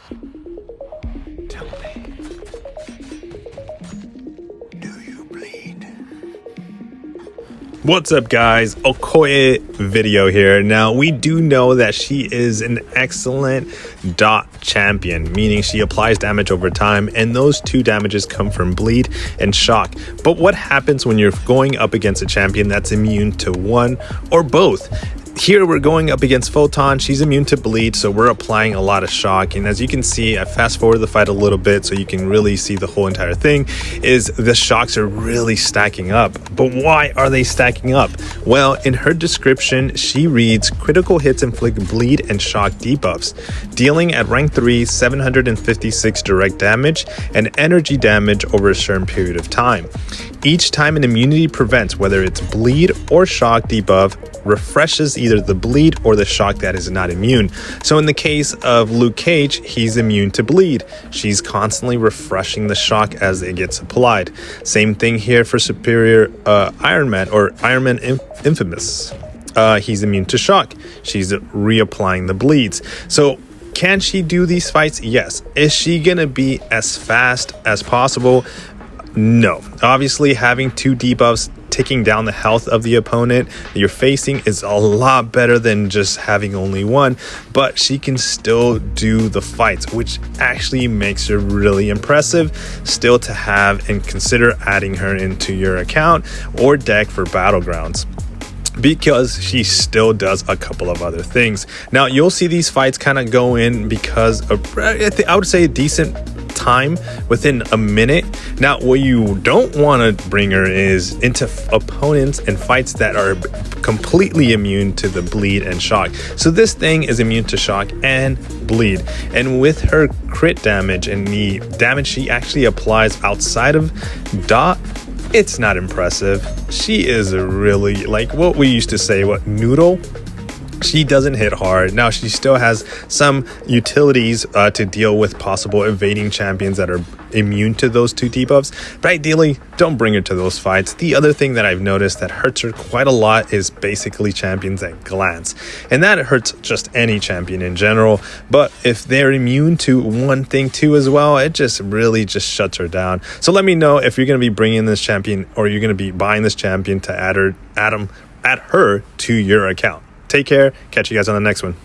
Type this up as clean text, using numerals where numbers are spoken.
Tell me, do you bleed? What's up, guys? OKOYE video here. Now, we do know that she is an excellent dot champion, meaning she applies damage over time, and those two damages come from bleed and shock. But what happens when you're going up against a champion that's immune to one or both? Here we're going up against Photon. She's immune to bleed, so we're applying a lot of shock. And as you can see, I fast forward the fight a little bit so you can really see the whole entire thing, is the shocks are really stacking up. But why are they stacking up? Well, in her description, she reads critical hits inflict bleed and shock debuffs, dealing at rank 3 756 direct damage and energy damage over a certain period of time. Each time an immunity prevents, whether it's bleed or shock debuff, refreshes either the bleed or the shock that is not immune. So in the case of Luke Cage, he's immune to bleed. She's constantly refreshing the shock as it gets applied. Same thing here for Superior Iron Man or Iron Man Infamous. He's immune to shock. She's reapplying the bleeds. So can she do these fights? Yes. Is she gonna be as fast as possible? No. Obviously, having two debuffs taking down the health of the opponent that you're facing is a lot better than just having only one, but she can still do the fights, which actually makes her really impressive still to have, and consider adding her into your account or deck for Battlegrounds, because she still does a couple of other things. Now, you'll see these fights kind of go in because of, I would say, a decent time within a minute. Now, what you don't want to bring her is into opponents and fights that are completely immune to the bleed and shock. So this thing is immune to shock and bleed, and with her crit damage and the damage she actually applies outside of dot, it's not impressive. She is a really, like what we used to say, what, noodle? She doesn't hit hard. Now, she still has some utilities to deal with possible evading champions that are immune to those two debuffs, but ideally, don't bring her to those fights. The other thing that I've noticed that hurts her quite a lot is basically champions at glance, and that hurts just any champion in general. But if they're immune to one thing too as well, it just really just shuts her down. So let me know if you're going to be bringing this champion, or you're going to be buying this champion to add her to your account. Take care. Catch you guys on the next one.